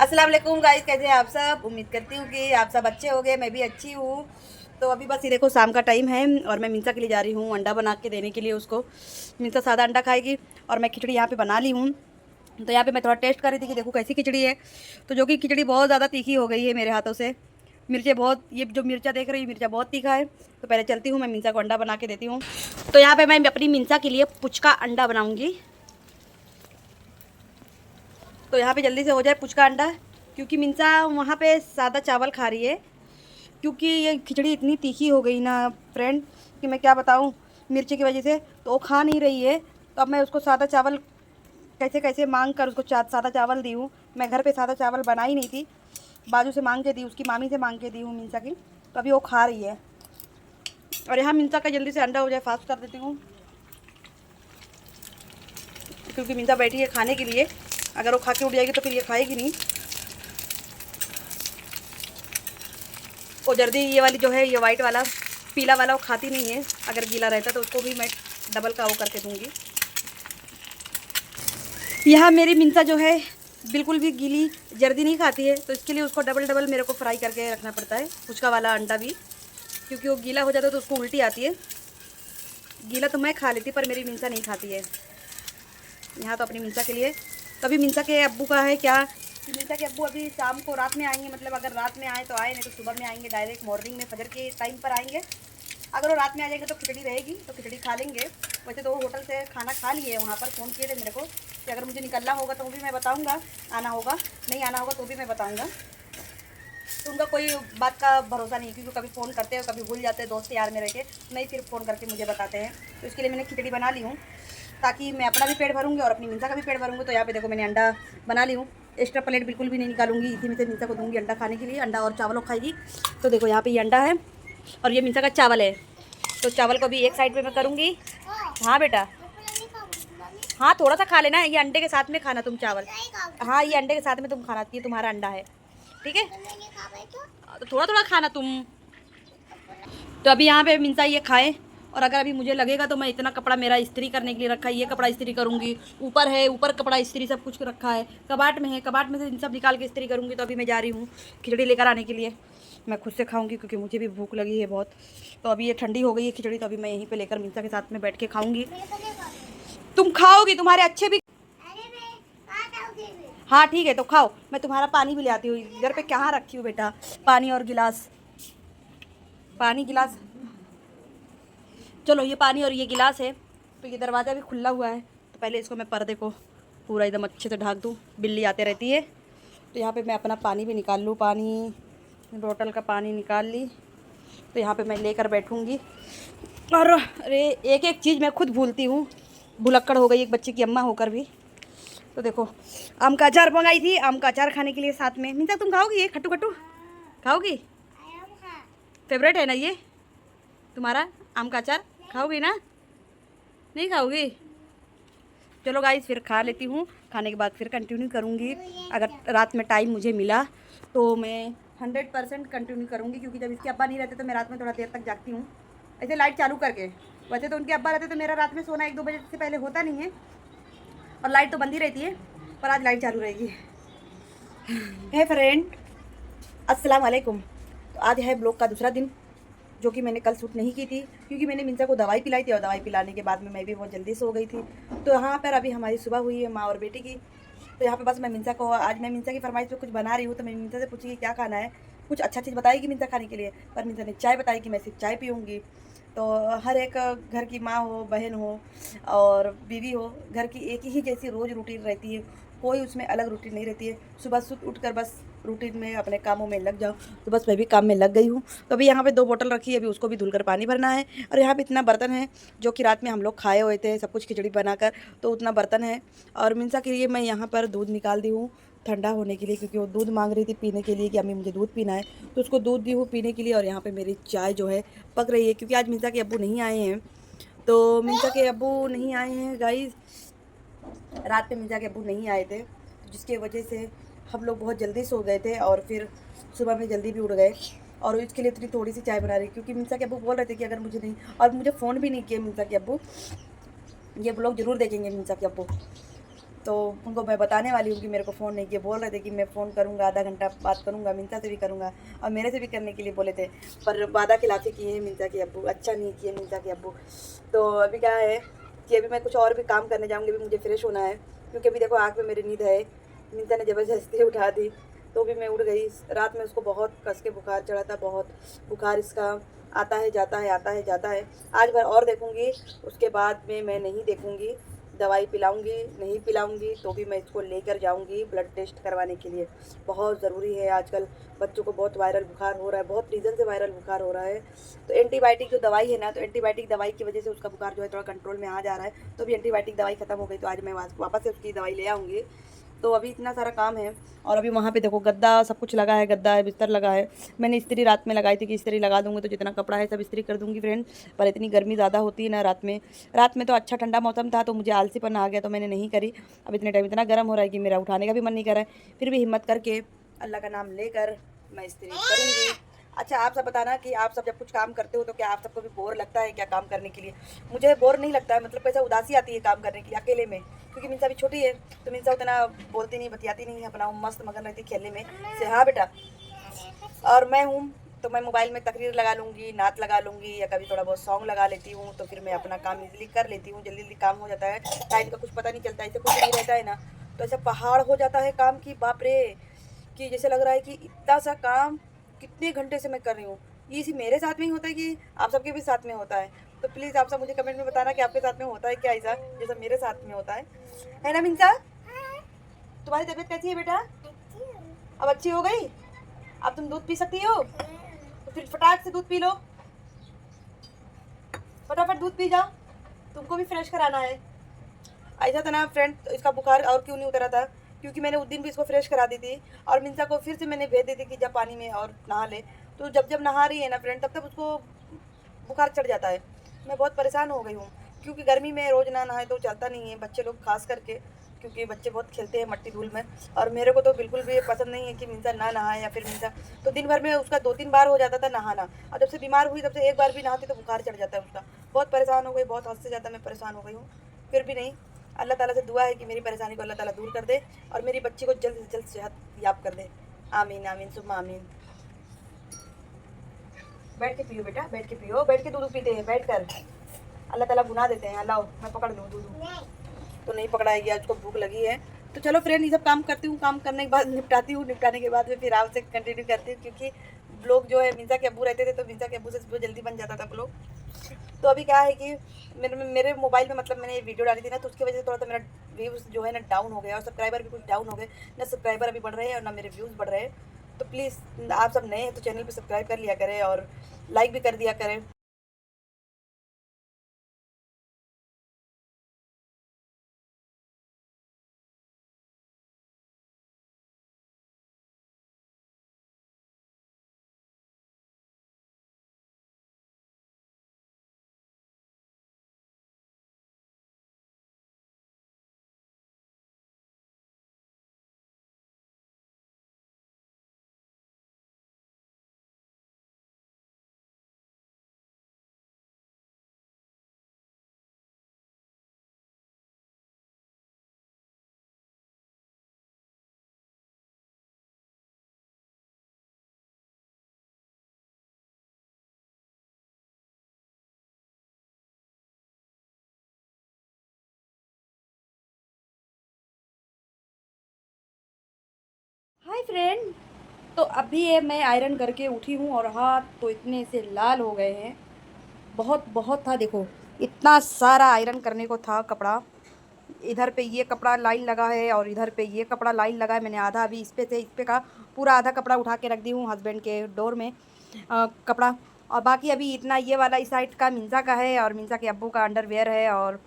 अस्सलाम वालेकुम गाइस, कैसे हैं आप सब। उम्मीद करती हूँ कि आप सब अच्छे होंगे, मैं भी अच्छी हूँ। तो अभी बस ये देखो शाम का टाइम है और मैं मिंसा के लिए जा रही हूँ अंडा बना के देने के लिए उसको। मिंसा सादा अंडा खाएगी और मैं खिचड़ी यहाँ पे बना ली हूँ। तो यहाँ पे मैं थोड़ा टेस्ट कर रही थी कि देखो कैसी खिचड़ी है। तो जो कि खिचड़ी बहुत ज़्यादा तीखी हो गई है मेरे हाथों से। मिर्चें बहुत, ये जो मिर्चा देख रही है मिर्चा बहुत तीखा है। तो पहले चलती हूँ, मैं मिंसा को अंडा बना के देती हूँ। तो यहाँ पर मैं अपनी मिंसा के लिए पुचका अंडा बनाऊँगी। तो यहाँ पे जल्दी से हो जाए पुचका अंडा, क्योंकि मिंसा वहाँ पे सादा चावल खा रही है। क्योंकि ये खिचड़ी इतनी तीखी हो गई ना फ्रेंड कि मैं क्या बताऊँ, मिर्ची की वजह से तो वो खा नहीं रही है। तो अब मैं उसको सादा चावल कैसे कैसे मांग कर उसको सादा चावल दी हूँ। मैं घर पे सादा चावल बनाई नहीं थी, बाजू से मांग के दी, उसकी मामी से मांग के दी हूँ मिंसा की। तो अभी वो खा रही है। और यहाँ मिंसा का जल्दी से अंडा हो जाए फास्ट कर देती हूँ, क्योंकि मिंसा बैठी है खाने के लिए। अगर वो खा के उठ जाएगी तो फिर ये खाएगी नहीं। वो जर्दी ये वाली जो है, ये वाइट वाला पीला वाला वो खाती नहीं है। अगर गीला रहता तो उसको भी मैं डबल का वो करके दूंगी। यहाँ मेरी मिंसा जो है बिल्कुल भी गीली जर्दी नहीं खाती है, तो इसके लिए उसको डबल डबल मेरे को फ्राई करके रखना पड़ता है, पुचका वाला अंडा भी। क्योंकि वो गीला हो जाता है तो उसको उल्टी आती है। गीला तो मैं खा लेती पर मेरी मिंसा नहीं खाती है। यहाँ तो अपनी मिंसा के लिए। तो अभी मिंसा के अब्बू का है क्या, मिंसा के अब्बू अभी शाम को रात में आएंगे। मतलब अगर रात में आए तो आए, नहीं तो सुबह में आएंगे, डायरेक्ट मॉर्निंग में फजर के टाइम पर आएंगे। अगर वो रात में आ जाएंगे तो खिचड़ी रहेगी, तो खिचड़ी खा लेंगे। वैसे तो वो होटल से खाना खा लिए है, वहाँ पर फ़ोन किए थे मेरे को कि अगर मुझे निकलना होगा तो वो भी मैं बताऊँगा, आना होगा नहीं आना होगा तो भी मैं बताऊँगा। तो उनका कोई बात का भरोसा नहीं, क्योंकि कभी फ़ोन करते हैं कभी भूल जाते हैं, दोस्त यार में रह के नहीं, फिर फ़ोन करके मुझे बताते हैं। तो इसके लिए मैंने खिचड़ी बना ली हूँ, ताकि मैं अपना भी पेट भरूँगी और अपनी मिंसा का भी पेट भरूँगी। तो यहाँ पे देखो मैंने अंडा बना ली हूँ। एक्स्ट्रा प्लेट बिल्कुल भी नहीं निकालूंगी, इसी में से मिंसा को दूँगी अंडा खाने के लिए। अंडा और चावल खाएगी। तो देखो यहाँ पे ये अंडा है और ये मिंसा का चावल है। तो चावल को भी एक साइड पे मैं करूँगी। हाँ बेटा, हाँ थोड़ा सा खा लेना, ये अंडे के साथ में खाना तुम चावल। हाँ ये अंडे के साथ में तुम खाना, ये तुम्हारा अंडा है, ठीक है। तो थोड़ा थोड़ा खाना तुम। तो अभी यहाँ पे मिंसा ये खाए। और अगर अभी मुझे लगेगा तो मैं इतना कपड़ा मेरा इस्त्री करने के लिए रखा है, ये कपड़ा इस्त्री करूँगी। ऊपर है, ऊपर कपड़ा इस्त्री सब कुछ रखा है। कबाट में है, कबाट में से इन सब निकाल के इस्त्री करूँगी। तो अभी मैं जा रही हूँ खिचड़ी लेकर आने के लिए। मैं खुद से खाऊँगी क्योंकि मुझे भी भूख लगी है बहुत। तो अभी ये ठंडी हो गई है खिचड़ी, तो अभी मैं यहीं पर लेकर मिंसा के साथ में बैठ के खाऊँगी। तुम खाओगी, तुम्हारे अच्छे भी। हाँ ठीक है, तो खाओ। मैं तुम्हारा पानी भी ले आती हूँ। इधर पे कहाँ रखी हूँ बेटा पानी और गिलास, पानी गिलास। चलो ये पानी और ये गिलास है। तो ये दरवाज़ा भी खुला हुआ है, तो पहले इसको मैं पर्दे को पूरा एकदम अच्छे से ढक दूँ, बिल्ली आते रहती है। तो यहाँ पे मैं अपना पानी भी निकाल लूँ, पानी बोतल का पानी निकाल ली। तो यहाँ पे मैं लेकर बैठूँगी। और अरे एक एक चीज़ मैं खुद भूलती हूँ, भुलक्कड़ हो गई एक बच्चे की अम्मा होकर भी। तो देखो आम का अचार मंगाई थी, आम का अचार खाने के लिए साथ में। मिंसा तुम खाओगी ये खट्टू खट्टू, खाओगी? फेवरेट है ना ये तुम्हारा आम का अचार, खाओगी ना? नहीं खाओगी? चलो गाइस फिर खा लेती हूँ, खाने के बाद फिर कंटिन्यू करूँगी। अगर रात में टाइम मुझे मिला तो मैं 100% कंटिन्यू करूँगी, क्योंकि जब इसके अब्बा नहीं रहते तो मैं रात में थोड़ा देर तक जागती हूँ, ऐसे लाइट चालू करके। वैसे तो उनके अब्बा रहते तो मेरा रात में सोना 1-2 बजे से पहले होता नहीं है, और लाइट तो बंद ही रहती है, पर आज लाइट चालू रहेगी। है फ्रेंड, अस्सलाम वालेकुम। तो आज है ब्लॉग का दूसरा दिन, जो कि मैंने कल शूट नहीं की थी, क्योंकि मैंने मिंसा को दवाई पिलाई थी और दवाई पिलाने के बाद में मैं भी बहुत जल्दी सो गई थी। तो यहाँ पर अभी हमारी सुबह हुई है माँ और बेटी की। तो यहाँ पे बस मैं मिंसा को, आज मैं मिंसा की फरमाइश पे कुछ बना रही हूँ। तो मैं मिंसा से पूछी कि क्या खाना है, कुछ अच्छा चीज़ बताएगी मिंसा खाने के लिए। पर मिंसा ने चाय बताई कि मैं सिर्फ चाय पीऊँगी। तो हर एक घर की माँ हो, बहन हो और बीवी हो, घर की एक ही जैसी रोज़ रूटीन रहती है, कोई उसमें अलग रूटीन नहीं रहती है। सुबह सुबह उठकर बस रूटीन में अपने कामों में लग जाओ। तो बस मैं भी काम में लग गई हूँ। तो अभी यहाँ पे 2 बोतल रखी है, अभी उसको भी धुलकर पानी भरना है। और यहाँ पे इतना बर्तन है जो कि रात में हम लोग खाए हुए थे सब कुछ खिचड़ी बनाकर, तो उतना बर्तन है। और मिंसा के लिए मैं यहाँ पर दूध निकाल दी हूँ ठंडा होने के लिए, क्योंकि वो दूध मांग रही थी पीने के लिए कि अम्मी मुझे दूध पीना है। तो उसको दूध दी हूँ पीने के लिए। और यहाँ पर मेरी चाय जो है पक रही है, क्योंकि आज मिंसा के अब्बू नहीं आए हैं। तो मिंसा के अब्बू नहीं आए हैं गाइस, रात में मिंसा के अब्बू नहीं आए थे, जिसकी वजह से हम लोग बहुत जल्दी सो गए थे और फिर सुबह में जल्दी भी उठ गए। और इसके लिए इतनी थोड़ी सी चाय बना रही, क्योंकि मिंसा के अब्बू बोल रहे थे कि अगर मुझे नहीं, और मुझे फ़ोन भी नहीं किया मिंसा के अब्बू। ये ब्लॉग ज़रूर देखेंगे मिंसा के अब्बू। तो उनको मैं बताने वाली हूँ कि मेरे को फ़ोन नहीं किया। बोल रहे थे कि मैं फ़ोन करूँगा, आधा घंटा बात करूँगा, मिंता से भी करूँगा और मेरे से भी करने के लिए बोले थे, पर वादा खिलाफ़ी किए हैं मिंता के अब्बू, अच्छा नहीं किए मिंता के अब्बू। तो अभी क्या है कि अभी मैं कुछ और भी काम करने जाऊँगी, अभी मुझे फ्रेश होना है, क्योंकि अभी देखो आँख में मेरी नींद है। मिंता ने ज़बरदस्ती उठा दी तो भी मैं उठ गई। रात में उसको बहुत कस के बुखार चढ़ा था, बहुत बुखार इसका आता है जाता है, आता है जाता है। आज भर और देखूँगी, उसके बाद में मैं नहीं देखूँगी, दवाई पिलाऊंगी, नहीं पिलाऊंगी तो भी मैं इसको लेकर जाऊंगी ब्लड टेस्ट करवाने के लिए। बहुत ज़रूरी है, आजकल बच्चों को बहुत वायरल बुखार हो रहा है, बहुत रीज़न से वायरल बुखार हो रहा है। तो एंटीबायोटिक जो दवाई है ना, तो एंटीबायोटिक दवाई की वजह से उसका बुखार जो है थोड़ा कंट्रोल में आ जा रहा है। तो अभी एंटीबायोटिक दवाई ख़त्म हो गई, तो आज मैं वापस से उसकी दवाई ले आऊँगी। तो अभी इतना सारा काम है। और अभी वहाँ पे देखो गद्दा सब कुछ लगा है, गद्दा है, बिस्तर लगा है। मैंने इस्त्री रात में लगाई थी कि इस्त्री लगा दूँगी तो जितना कपड़ा है सब इस्त्री कर दूँगी फ्रेंड, पर इतनी गर्मी ज़्यादा होती है ना रात में। रात में तो अच्छा ठंडा मौसम था तो मुझे आलसीपन आ गया तो मैंने नहीं करी। अब इतने टाइम इतना गर्म हो रहा है कि मेरा उठाने का भी मन नहीं कर रहा है, फिर भी हिम्मत करके अल्लाह का नाम लेकर मैं इस्त्री करूँगी। अच्छा आप सब बताना कि आप सब जब कुछ काम करते हो तो क्या आप सबको भी बोर लगता है क्या काम करने के लिए? मुझे बोर नहीं लगता है, मतलब कैसा उदासी आती है काम करने के लिए अकेले में, क्योंकि मिनसा अभी छोटी है तो मिनसा उतना बोलती नहीं, बतियाती नहीं है, अपना मस्त मगन रहती है खेलने में से। हाँ बेटा, और मैं हूँ तो मैं मोबाइल में तकरीर लगा लूँगी, नात लगा लूँगी, या कभी थोड़ा बहुत सॉन्ग लगा लेती हूँ, तो फिर मैं अपना काम इजीली कर लेती हूँ, जल्दी जल्दी काम हो जाता है, टाइम का कुछ पता नहीं चलता। ऐसे कुछ नहीं रहता है ना, तो ऐसा पहाड़ हो जाता है काम की, बाप रे, कि जैसे लग रहा है कि इतना सा काम कितने घंटे से मैं कर रही हूँ। ये इसी मेरे साथ में ही होता है कि आप सबके भी साथ में होता है? तो प्लीज़ आप सब मुझे कमेंट में बताना कि आपके साथ में होता है क्या ऐसा जैसा मेरे साथ में होता है ना मिंसा? तुम्हारी तबीयत कैसी है बेटा? अब अच्छी हो गई? अब तुम दूध पी सकती हो? तो फिर फटाक से दूध पी लो, फटाफट दूध पी जाओ, तुमको भी फ्रेश कराना है। ऐसा था ना फ्रेंड, इसका बुखार और क्यों नहीं उतरा था, क्योंकि मैंने उस दिन भी इसको फ्रेश करा दी थी और मिंसा को फिर से मैंने भेज दी थी कि जब पानी में और नहा ले। तो जब जब नहा रही है ना फ्रेंड, तब तब उसको बुखार चढ़ जाता है। मैं बहुत परेशान हो गई हूँ, क्योंकि गर्मी में रोज़ ना नहाए तो चलता नहीं है, बच्चे लोग खास करके, क्योंकि बच्चे बहुत खेलते हैं मट्टी धूल में। और मेरे को तो बिल्कुल भी पसंद नहीं है कि मिंसा ना नहाए, या फिर मिंसा तो दिन भर में उसका 2-3 बार हो जाता था नहाना, और जब से बीमार हुई तब से एक बार भी नहाती तो बुखार चढ़ जाता है उसका। बहुत परेशान हो गई, बहुत हद से ज़्यादा मैं परेशान हो गई हूँ। फिर भी नहीं, अल्लाह ताला से दुआ है कि मेरी परेशानी को अल्लाह ताला दूर कर दे और मेरी बच्ची को जल्द से जल्द सेहत याब कर दे। आमीन आमीन सुम्मा आमीन। बैठ के पियो बेटा, बैठ के पियो, बैठ के दूध पीते हैं बैठ कर, अल्लाह ताला गुनाह देते हैं। लाओ मैं पकड़ लूँ दूध, तो नहीं पकड़ाएगी, आज को भूख लगी है। तो चलो फ्रेंड, ये सब काम करती हूँ, काम करने के बाद निपटाती हूँ, निपटाने के बाद में फिर आपसे कंटिन्यू करती हूँ, क्योंकि ब्लॉग जो है मिंसा के अब्बू रहते थे तो मिंसा के अब्बू से जल्दी बन जाता था ब्लॉग। तो अभी क्या है कि मेरे मोबाइल में मतलब मैंने ये वीडियो डाली थी ना, तो उसकी वजह से थोड़ा सा मेरा व्यूज़ जो है ना डाउन हो गया, और सब्सक्राइबर भी कुछ डाउन हो गए ना, सब्सक्राइबर अभी बढ़ रहे हैं और ना मेरे व्यूज़ बढ़ रहे हैं। तो प्लीज़ आप सब नए हैं तो चैनल पे सब्सक्राइब कर लिया करें और लाइक भी कर दिया करें। हाय फ्रेंड, तो अभी ये मैं आयरन करके उठी हूँ और हाथ तो इतने से लाल हो गए हैं, बहुत बहुत था, देखो इतना सारा आयरन करने को था कपड़ा। इधर पे ये कपड़ा लाइन लगा है और इधर पे ये कपड़ा लाइन लगा है। मैंने आधा अभी इस पे से इस पे का पूरा आधा कपड़ा उठा के रख दी हूँ हस्बैंड के डोर में कपड़ा, और बाकी अभी इतना ये वाला इस साइड का मिंसा का है और मिंसा के अब्बू का अंडरवेयर है और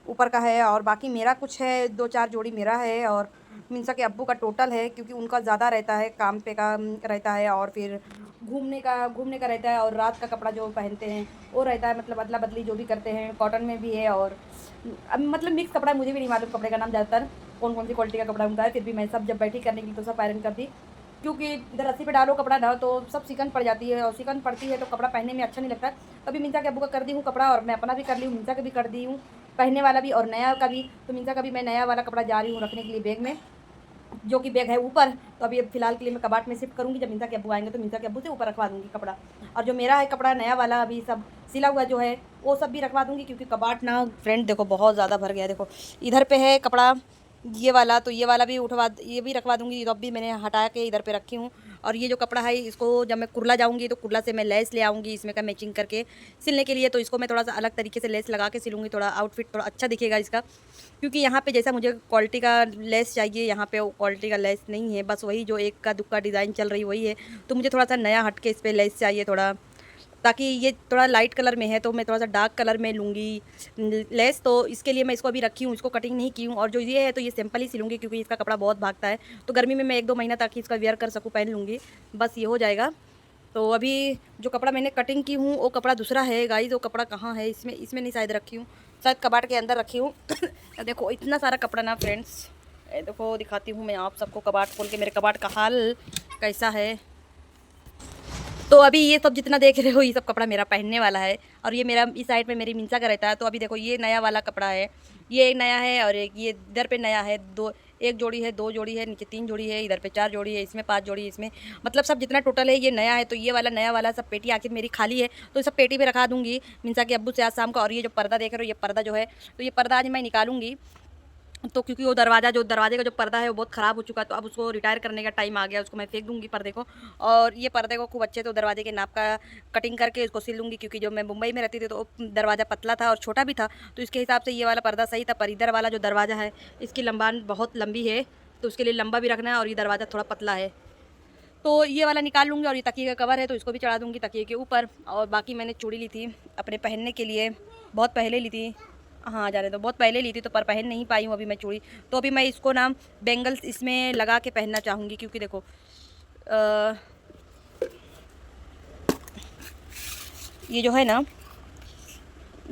ऊपर का है, और बाकी मेरा कुछ है, 2-4 जोड़ी मेरा है और मिंसा के अब्बू का टोटल है, क्योंकि उनका ज़्यादा रहता है, काम पे का रहता है और फिर घूमने का रहता है, और रात का कपड़ा जो पहनते हैं वो रहता है, मतलब अदला बदली जो भी करते हैं, कॉटन में भी है और अब मतलब मिक्स कपड़ा, मुझे भी नहीं मालूम कपड़े का नाम ज़्यादातर कौन कौन सी क्वालिटी का कपड़ा होता है। फिर भी मैं सब जब बैठी करने के लिए तो सब आयरन कर दी, क्योंकि इधर रस्सी पे डालो कपड़ा ना तो सब चिकन पड़ जाती है, और चिकन पड़ती है तो कपड़ा पहनने में अच्छा नहीं लगता। तभी मिंसा के अब्बू का कर दी हूँ कपड़ा, और मैं अपना भी कर ली हूँ, मिंसा के भी कर दी हूँ। पहनने वाला भी और नया का भी। तो मीन्सा का भी मैं नया वाला कपड़ा जा रही हूँ रखने के लिए बैग में, जो कि बैग है ऊपर। तो अभी फ़िलहाल के लिए मैं कबाट में शिफ्ट करूँगी। जब मीन्सा के अब्बू आएंगे तो मीन्सा के अब्बू से ऊपर रखवा दूँगी कपड़ा। और जो मेरा है कपड़ा नया वाला अभी सब सिला हुआ जो है वो सब भी रखवा दूँगी, क्योंकि कबाट ना फ्रेंड देखो बहुत ज़्यादा भर गया है। देखो इधर पे है कपड़ा ये वाला, तो ये वाला भी उठवा, ये भी रखवा दूँगी। तो अब भी मैंने हटा के इधर पे रखी हूँ। और ये जो कपड़ा है इसको जब मैं कुर्ला जाऊँगी तो कुर्ला से मैं लेस ले आऊँगी इसमें का मैचिंग करके सिलने के लिए। तो इसको मैं थोड़ा सा अलग तरीके से लेस लगा के सिलूँगी, थोड़ा आउटफिट थोड़ा अच्छा दिखेगा इसका। क्योंकि यहाँ पे जैसा मुझे क्वालिटी का लेस चाहिए, यहाँ पे वो क्वालिटी का लेस नहीं है, बस वही जो एक का दुक्का डिज़ाइन चल रही वही है। तो मुझे थोड़ा सा नया हट के इस पर लेस चाहिए थोड़ा, ताकि ये थोड़ा लाइट कलर में है तो मैं थोड़ा सा डार्क कलर में लूँगी लेस। तो इसके लिए मैं इसको अभी रखी हूँ, इसको कटिंग नहीं की हूँ। और जो ये है तो ये सिंपल ही सिलूँगी, क्योंकि इसका कपड़ा बहुत भागता है। तो गर्मी में मैं 1-2 महीना तक ही इसका वेयर कर सकूँ पहन लूँगी, बस ये हो जाएगा। तो अभी जो कपड़ा मैंने कटिंग की हूँ वो कपड़ा दूसरा है गाइस। वो कपड़ा कहाँ है, इसमें नहीं शायद रखी हूँ, शायद कबाट के अंदर रखी हूँ। देखो इतना सारा कपड़ा ना फ्रेंड्स, देखो दिखाती हूँ मैं आप सबको कबाट खोल के मेरे कबाट का हाल कैसा है। तो अभी ये सब जितना देख रहे हो ये सब कपड़ा मेरा पहनने वाला है। और ये मेरा इस साइड पे मेरी मीन्सा का रहता है। तो अभी देखो ये नया वाला कपड़ा है, ये एक नया है और एक ये इधर पे नया है। एक जोड़ी है, 2 जोड़ी है, नीचे 3 जोड़ी है, इधर पे 4 जोड़ी है, इसमें 5 जोड़ी है, इसमें मतलब सब जितना टोटल है ये नया है। तो ये वाला नया वाला सब पेटी आखिर मेरी खाली है, तो सब पेटी में रखा दूँगी मीन्सा के अब्बू से आज शाम का। और ये जो पर्दा देख रहे हो ये पर्दा जो है तो ये पर्दा आज मैं निकालूँगी। तो क्योंकि वो दरवाजे का जो पर्दा है वो बहुत ख़राब हो चुका है, तो अब उसको रिटायर करने का टाइम आ गया, उसको मैं फेंक दूँगी पर्दे को। और ये पर्दे को खूब अच्छे तो दरवाजे के नाप का कटिंग करके उसको सिल लूँगी, क्योंकि जो मैं मुंबई में रहती थी तो दरवाज़ा पतला था और छोटा भी था, तो इसके हिसाब से ये वाला पर्दा सही था। पर इधर वाला जो दरवाज़ा है इसकी लंबाई बहुत लंबी है, तो उसके लिए लंबा भी रखना है और ये दरवाज़ा थोड़ा पतला है। तो ये वाला निकाल लूँगी। और ये तकिए का कवर है तो इसको भी चढ़ा दूँगी तकिए के ऊपर। और बाकी मैंने चूड़ी ली थी अपने पहनने के लिए, बहुत पहले ली थी, हाँ जाने दो, बहुत पहले ली थी तो पर पहन नहीं पाई हूँ अभी मैं चूड़ी। तो अभी मैं इसको ना बेंगल्स इसमें लगा के पहनना चाहूँगी, क्योंकि देखो ये जो है ना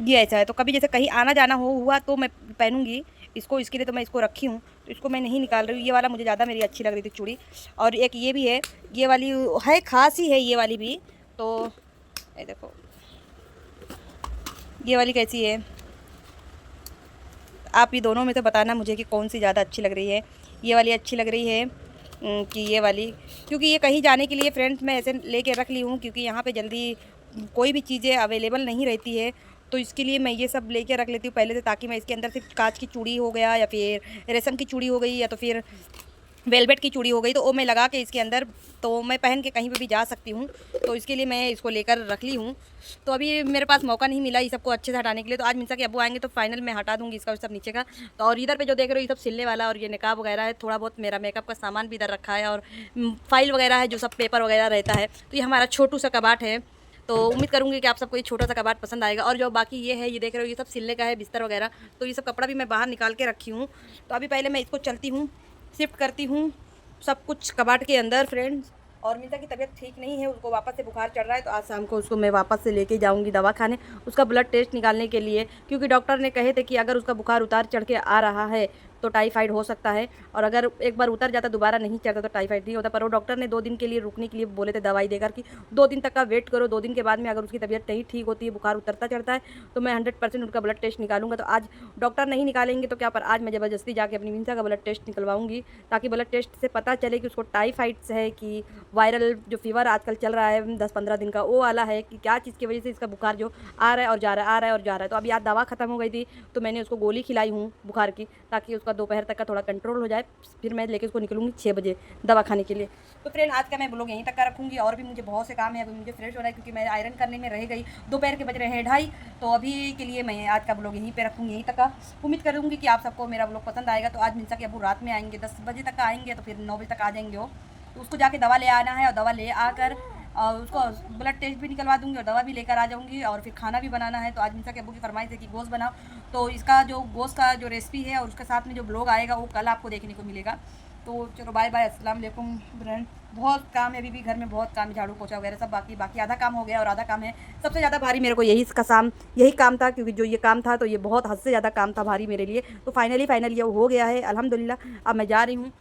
ये ऐसा है, तो कभी जैसे कहीं आना जाना हुआ तो मैं पहनूँगी इसको, इसके लिए तो मैं इसको रखी हूँ। तो इसको मैं नहीं निकाल रही हूँ, ये वाला मुझे ज़्यादा मेरी अच्छी लग रही थी चूड़ी। और एक ये भी है, ये वाली है खास ही है ये वाली भी। तो ये देखो ये वाली कैसी है, आप ये दोनों में से बताना मुझे कि कौन सी ज़्यादा अच्छी लग रही है। ये वाली अच्छी लग रही है कि ये वाली, क्योंकि ये कहीं जाने के लिए फ्रेंड्स मैं ऐसे लेके रख ली हूँ, क्योंकि यहाँ पे जल्दी कोई भी चीज़ें अवेलेबल नहीं रहती है। तो इसके लिए मैं ये सब लेके रख लेती हूँ पहले से, ताकि मैं इसके अंदर सिर्फ कांच की चूड़ी हो गया या फिर रेशम की चूड़ी हो गई या तो फिर वेलवेट की चूड़ी हो गई, तो वो मैं लगा के इसके अंदर तो मैं पहन के कहीं पे भी जा सकती हूँ। तो इसके लिए मैं इसको लेकर रख ली हूँ। तो अभी मेरे पास मौका नहीं मिला ये सबको अच्छे से हटाने के लिए, तो आज मीन्सा के अब्बू आएंगे तो फाइनल मैं हटा दूँगी इसका सब नीचे का। तो और इधर पे जो देख रहे हो ये सब सिलने वाला और ये निकाब वगैरह है, थोड़ा बहुत मेरा मेकअप का सामान भी इधर रखा है और फाइल वगैरह है, जो सब पेपर वगैरह रहता है। तो ये हमारा छोटू सा कबाट है। तो उम्मीद करूँगी कि आप सबको ये छोटा सा कबाट पसंद आएगा। और जो बाकी ये है ये देख रहे हो ये सब सिलने का है, बिस्तर वगैरह। तो ये सब कपड़ा भी मैं बाहर निकाल के रखी हूँ। तो अभी पहले मैं इसको चलती हूँ, शिफ्ट करती हूँ सब कुछ कबाट के अंदर फ्रेंड्स। और मीता की तबीयत ठीक नहीं है, उसको वापस से बुखार चढ़ रहा है, तो आज शाम को उसको मैं वापस से लेके जाऊंगी दवा खाने उसका ब्लड टेस्ट निकालने के लिए, क्योंकि डॉक्टर ने कहे थे कि अगर उसका बुखार उतार चढ़ के आ रहा है तो टाइफाइड हो सकता है, और अगर एक बार उतर जाता दोबारा नहीं चढ़ता तो टाइफाइड नहीं होता। पर वो डॉक्टर ने 2 दिन के लिए रुकने के लिए बोले थे दवाई देकर कि 2 दिन तक का वेट करो, 2 दिन के बाद में अगर उसकी तबीयत नहीं ठीक होती है, बुखार उतरता चढ़ता है, तो मैं 100% उनका ब्लड टेस्ट निकालूंगा। तो आज डॉक्टर नहीं निकालेंगे तो क्या, पर आज मैं ज़बरदस्ती जाके अपनी मीनसा का ब्लड टेस्ट निकलवाऊंगी, ताकि ब्लड टेस्ट से पता चले कि उसको टाइफाइड है कि वायरल जो फीवर आजकल चल रहा है 10-15 दिन का वो वाला है, कि क्या चीज़ की वजह से इसका बुखार जो आ रहा है और जा रहा है, आ रहा है और जा रहा है। तो अभी आज दवा ख़त्म हो गई थी तो मैंने उसको गोली खिलाई हूँ बुखार की, ताकि उसका दोपहर तक का थोड़ा कंट्रोल हो जाए। फिर मैं लेके उसको निकलूँगी 6 बजे दवा खाने के लिए। तो फ्रेंड आज का मैं ब्लॉग यहीं तक का रखूँगी, और भी मुझे बहुत से काम है, अभी मुझे फ्रेश हो रहा है क्योंकि मैं आयरन करने में रह गई, दोपहर के बज रहे हैं 2:30। तो अभी के लिए मैं आज का ब्लॉग यहीं पे रखूँगी, यहीं तक का। उम्मीद करूँगी कि आप सबको मेरा ब्लॉग पसंद आएगा। तो आज मीनसा के अब्बू रात में आएंगे, 10 बजे तक आएंगे, तो फिर 9 बजे तक आ जाएंगे वो। तो उसको जाके दवा ले आना है, और दवा ले आकर और उसको ब्लड टेस्ट भी निकलवा दूंगी और दवा भी लेकर आ जाऊंगी, और फिर खाना भी बनाना है। तो आज मीनसा के अब्बू की फरमाइश है कि गोश्त बनाओ, तो इसका जो गोश्त का जो रेसिपी है और उसके साथ में जो ब्लॉग आएगा वो कल आपको देखने को मिलेगा। तो चलो बाय बाय, अस्सलाम वालेकुम फ्रेंड। बहुत काम है अभी भी घर में, बहुत काम है, झाड़ू पोछा वगैरह सब बाकी आधा काम हो गया और आधा काम है। सबसे ज़्यादा भारी मेरे को यही काम था, क्योंकि जो ये काम था तो ये बहुत हद से ज़्यादा काम था भारी मेरे लिए। तो फाइनली ये हो गया है अल्हम्दुलिल्लाह। अब मैं जा रही हूँ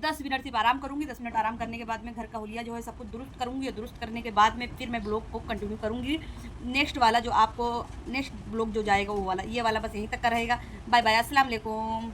10 मिनट सिर्फ आराम करूँगी। 10 मिनट आराम करने के बाद में घर का हुलिया जो है सब कुछ दुरुस्त करूँगी, और दुरुस्त करने के बाद में फिर मैं ब्लॉग को कंटिन्यू करूँगी। नेक्स्ट वाला जो आपको नेक्स्ट ब्लॉग जो जाएगा वो वाला, ये वाला बस यहीं तक का रहेगा। बाय बाय, अस्सलाम वालेकुम।